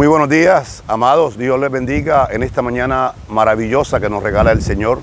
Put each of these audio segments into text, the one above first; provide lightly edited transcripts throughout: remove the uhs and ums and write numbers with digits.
Muy buenos días, amados. Dios les bendiga en esta mañana maravillosa que nos regala el Señor.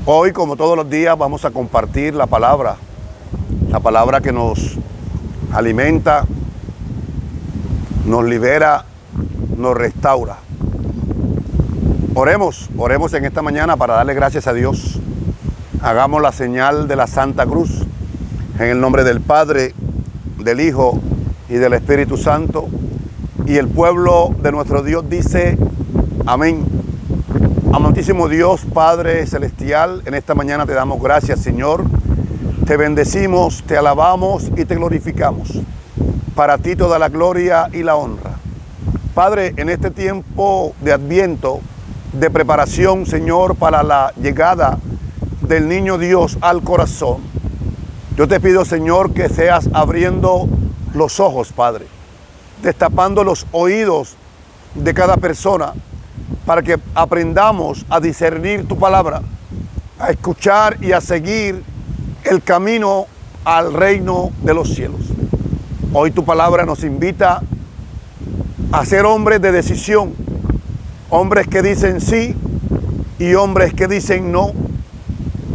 Hoy, como todos los días, vamos a compartir la palabra que nos alimenta, nos libera, nos restaura. Oremos en esta mañana para darle gracias a Dios. Hagamos la señal de la Santa Cruz en el nombre del Padre, del Hijo y del Espíritu Santo. Y el pueblo de nuestro Dios dice, amén. Amantísimo Dios, Padre Celestial, en esta mañana te damos gracias, Señor. Te bendecimos, te alabamos y te glorificamos. Para ti toda la gloria y la honra. Padre, en este tiempo de Adviento, de preparación, Señor, para la llegada del niño Dios al corazón, yo te pido, Señor, que seas abriendo los ojos, Padre, destapando los oídos de cada persona para que aprendamos a discernir tu palabra, a escuchar y a seguir el camino al reino de los cielos. Hoy tu palabra nos invita a ser hombres de decisión, hombres que dicen sí y hombres que dicen no.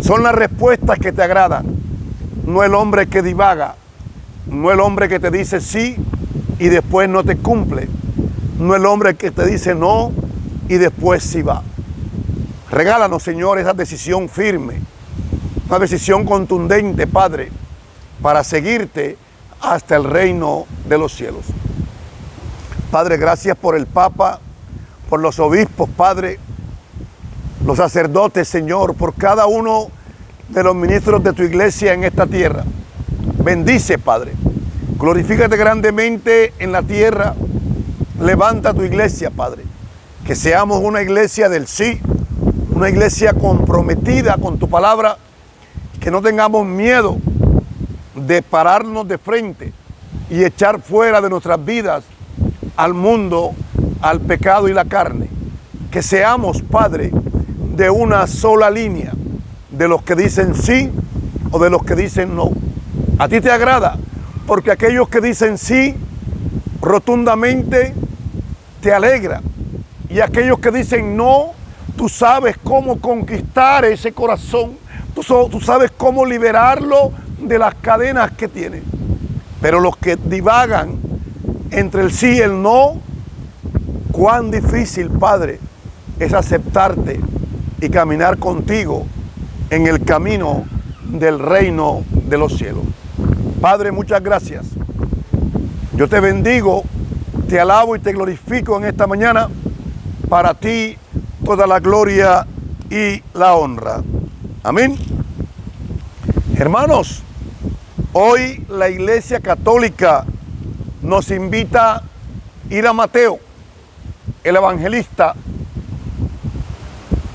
Son las respuestas que te agradan, no el hombre que divaga, no el hombre que te dice sí y después no te cumple, no el hombre que te dice no y después sí va. Regálanos, Señor, esa decisión firme, una decisión contundente, Padre, para seguirte hasta el reino de los cielos. Padre, gracias por el Papa, por los obispos, Padre, los sacerdotes, Señor, por cada uno de los ministros de tu iglesia en esta tierra. Bendice, Padre. Glorifícate grandemente en la tierra. Levanta tu iglesia, Padre. Que seamos una iglesia del sí, una iglesia comprometida con tu palabra. Que no tengamos miedo de pararnos de frente y echar fuera de nuestras vidas al mundo, al pecado y la carne. Que seamos, Padre, de una sola línea, de los que dicen sí o de los que dicen no. A ti te agrada, porque aquellos que dicen sí rotundamente te alegra, y aquellos que dicen no, tú sabes cómo conquistar ese corazón, tú sabes cómo liberarlo de las cadenas que tiene. Pero los que divagan entre el sí y el no, cuán difícil, Padre, es aceptarte y caminar contigo en el camino del reino de los cielos. Padre, muchas gracias. Yo te bendigo, te alabo y te glorifico en esta mañana. Para ti toda la gloria y la honra. Amén. Hermanos, hoy la Iglesia Católica nos invita a ir a Mateo, el evangelista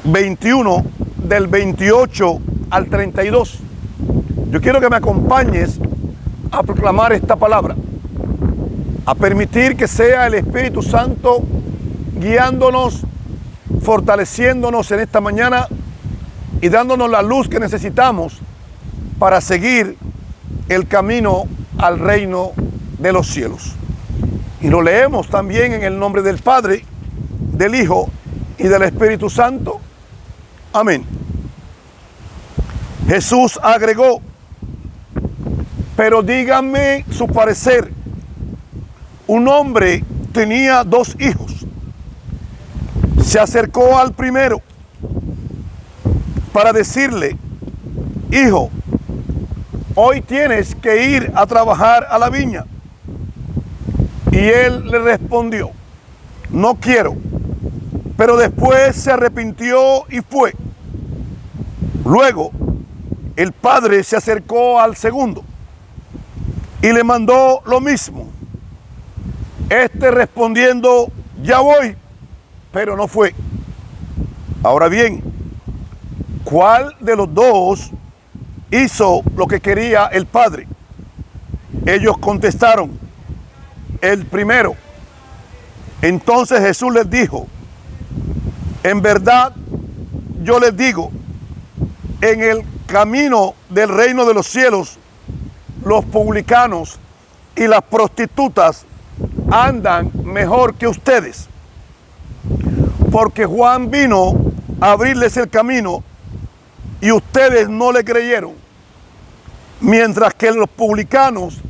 21, del 28 al 32. Yo quiero que me acompañes a proclamar esta palabra, a permitir que sea el Espíritu Santo guiándonos, fortaleciéndonos en esta mañana y dándonos la luz que necesitamos para seguir el camino al reino de los cielos. Y lo leemos también en el nombre del Padre, del Hijo y del Espíritu Santo. Amén. Jesús agregó, pero díganme su parecer. Un hombre tenía 2 hijos. Se acercó al primero para decirle, hijo, hoy tienes que ir a trabajar a la viña. Y él le respondió, no quiero. Pero después se arrepintió y fue. Luego, el padre se acercó al segundo y le mandó lo mismo. Este respondiendo, ya voy, pero no fue. Ahora bien, ¿cuál de los dos hizo lo que quería el padre? Ellos contestaron, el primero. Entonces Jesús les dijo, en verdad yo les digo, en el camino del reino de los cielos, los publicanos y las prostitutas andan mejor que ustedes. Porque Juan vino a abrirles el camino y ustedes no le creyeron. Mientras que los publicanos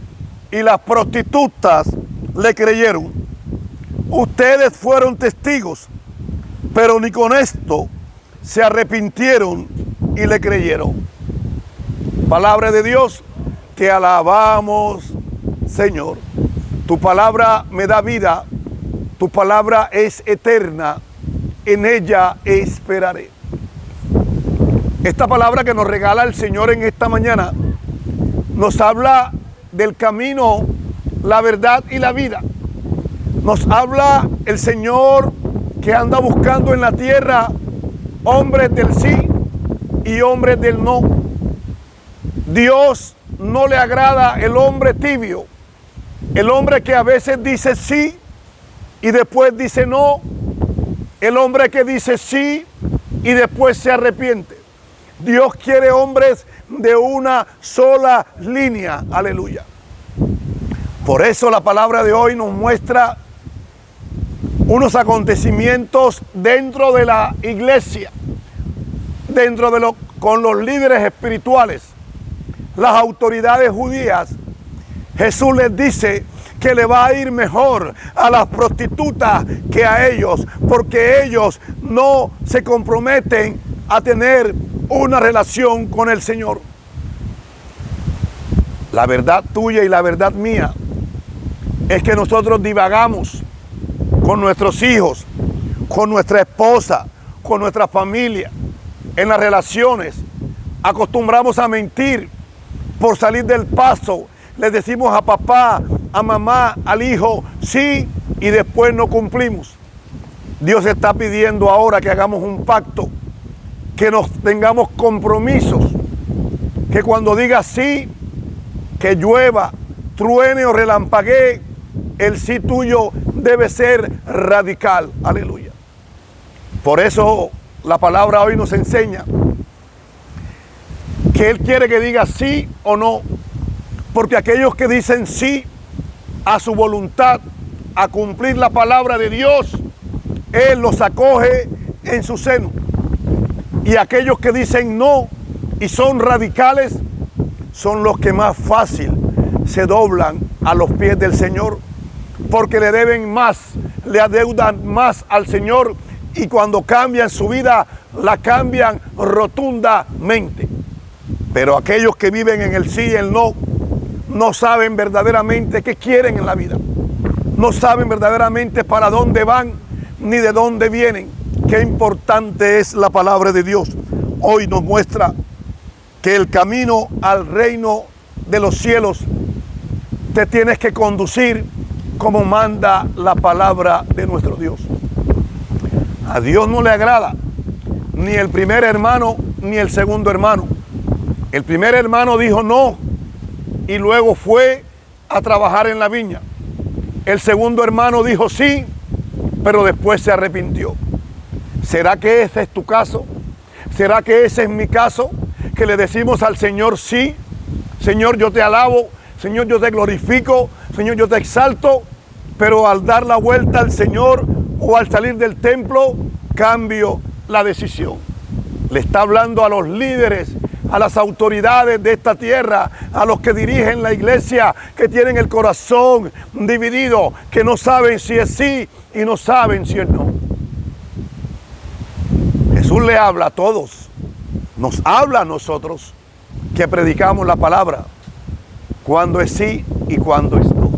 y las prostitutas le creyeron. Ustedes fueron testigos, pero ni con esto se arrepintieron y le creyeron. Palabra de Dios, te alabamos, Señor. Tu palabra me da vida, tu palabra es eterna, en ella esperaré. Esta palabra que nos regala el Señor en esta mañana nos habla del camino, la verdad y la vida. Nos habla el Señor que anda buscando en la tierra hombres del sí y hombres del no. Dios no le agrada el hombre tibio, el hombre que a veces dice sí y después dice no, el hombre que dice sí y después se arrepiente. Dios quiere hombres de una sola línea, aleluya. Por eso la palabra de hoy nos muestra unos acontecimientos dentro de la iglesia, con los líderes espirituales, las autoridades judías. Jesús les dice que le va a ir mejor a las prostitutas que a ellos, porque ellos no se comprometen a tener una relación con el Señor. La verdad tuya y la verdad mía es que nosotros divagamos con nuestros hijos, con nuestra esposa, con nuestra familia, en las relaciones. Acostumbramos a mentir por salir del paso. Le decimos a papá, a mamá, al hijo, sí, y después no cumplimos. Dios está pidiendo ahora que hagamos un pacto, que nos tengamos compromisos, que cuando diga sí, que llueva, truene o relampaguee, el sí tuyo debe ser radical. Aleluya. Por eso la palabra hoy nos enseña que Él quiere que diga sí o no. Porque aquellos que dicen sí a su voluntad, a cumplir la palabra de Dios, Él los acoge en su seno. Y aquellos que dicen no y son radicales, son los que más fácil se doblan a los pies del Señor, porque le deben más, le adeudan más al Señor, y cuando cambian su vida, la cambian rotundamente. Pero aquellos que viven en el sí y el no, no saben verdaderamente qué quieren en la vida. No saben verdaderamente para dónde van, ni de dónde vienen. Qué importante es la palabra de Dios. Hoy nos muestra que el camino al reino de los cielos te tienes que conducir como manda la palabra de nuestro Dios. A Dios no le agrada ni el primer hermano ni el segundo hermano. El primer hermano dijo no y luego fue a trabajar en la viña. El segundo hermano dijo sí, pero después se arrepintió. ¿Será que ese es tu caso? ¿Será que ese es mi caso? Que le decimos al Señor sí. Señor, yo te alabo. Señor, yo te glorifico. Señor, yo te exalto. Pero al dar la vuelta al Señor o al salir del templo, cambio la decisión. Le está hablando a los líderes, a las autoridades de esta tierra, a los que dirigen la iglesia, que tienen el corazón dividido, que no saben si es sí y no saben si es no. Jesús le habla a todos, nos habla a nosotros que predicamos la palabra, cuando es sí y cuando es no.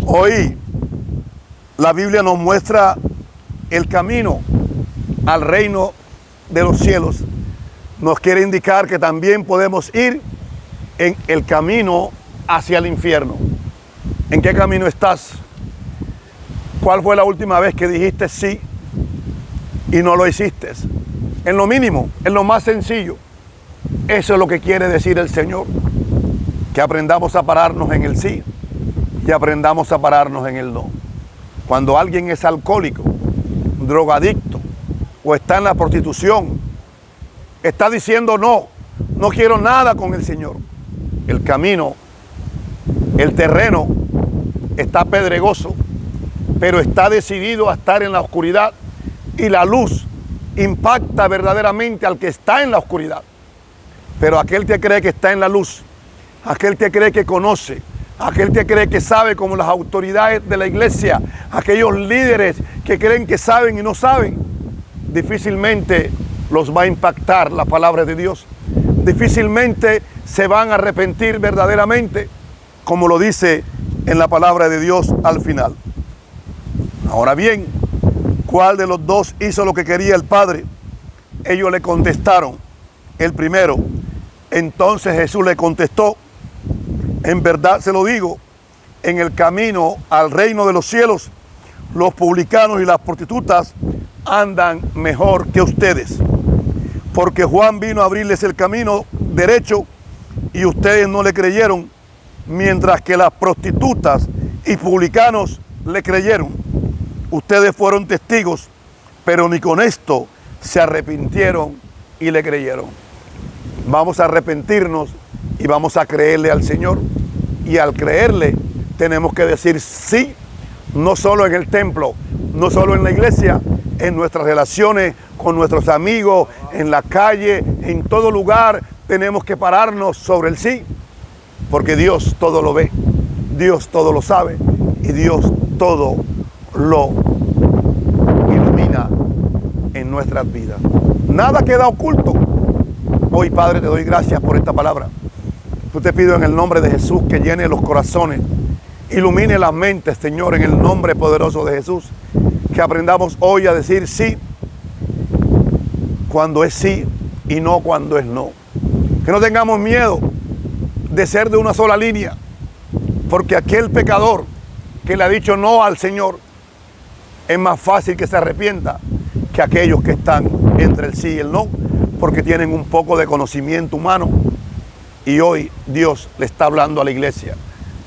Hoy la Biblia nos muestra el camino al reino de los cielos. Nos quiere indicar que también podemos ir en el camino hacia el infierno. ¿En qué camino estás? ¿Cuál fue la última vez que dijiste sí y no lo hiciste? En lo mínimo, en lo más sencillo. Eso es lo que quiere decir el Señor. Que aprendamos a pararnos en el sí y aprendamos a pararnos en el no. Cuando alguien es alcohólico, drogadicto o está en la prostitución, está diciendo no, no quiero nada con el Señor. El camino, el terreno está pedregoso, pero está decidido a estar en la oscuridad, y la luz impacta verdaderamente al que está en la oscuridad. Pero aquel que cree que está en la luz, aquel que cree que conoce, aquel que cree que sabe, como las autoridades de la iglesia, aquellos líderes que creen que saben y no saben, difícilmente los va a impactar la palabra de Dios. Difícilmente se van a arrepentir verdaderamente, como lo dice en la palabra de Dios al final. Ahora bien, ¿cuál de los dos hizo lo que quería el Padre? Ellos le contestaron, el primero. Entonces Jesús le contestó, en verdad se lo digo, en el camino al reino de los cielos, los publicanos y las prostitutas andan mejor que ustedes. Porque Juan vino a abrirles el camino derecho y ustedes no le creyeron, mientras que las prostitutas y publicanos le creyeron. Ustedes fueron testigos, pero ni con esto se arrepintieron y le creyeron. Vamos a arrepentirnos y vamos a creerle al Señor. Y al creerle tenemos que decir sí, no solo en el templo, no solo en la iglesia, en nuestras relaciones con nuestros amigos, en la calle, en todo lugar, tenemos que pararnos sobre el sí, porque Dios todo lo ve, Dios todo lo sabe y Dios todo lo ilumina en nuestras vidas. Nada queda oculto. Hoy, Padre, te doy gracias por esta palabra. Yo te pido en el nombre de Jesús que llene los corazones, ilumine las mentes, Señor, en el nombre poderoso de Jesús. Que aprendamos hoy a decir sí cuando es sí y no cuando es no. Que no tengamos miedo de ser de una sola línea, porque aquel pecador que le ha dicho no al Señor es más fácil que se arrepienta que aquellos que están entre el sí y el no, porque tienen un poco de conocimiento humano. Y hoy Dios le está hablando a la iglesia.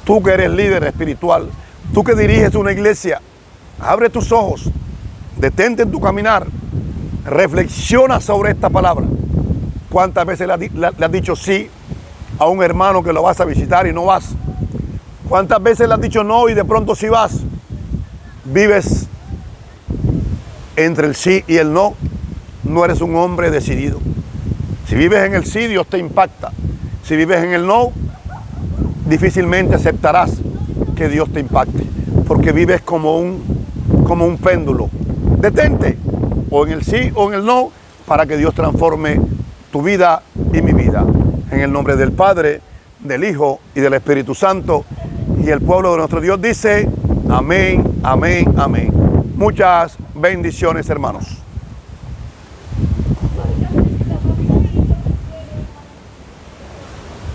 Tú que eres líder espiritual, tú que diriges una iglesia, abre tus ojos, detente en tu caminar, reflexiona sobre esta palabra. ¿Cuántas veces le has dicho sí a un hermano que lo vas a visitar y no vas? ¿Cuántas veces le has dicho no y de pronto sí vas? Vives entre el sí y el no, no eres un hombre decidido. Si vives en el sí, Dios te impacta. Si vives en el no, difícilmente aceptarás que Dios te impacte, porque vives como un péndulo. Detente, o en el sí o en el no, para que Dios transforme tu vida y mi vida. En el nombre del Padre, del Hijo y del Espíritu Santo. Y el pueblo de nuestro Dios dice, amén, amén, amén. Muchas bendiciones, hermanos.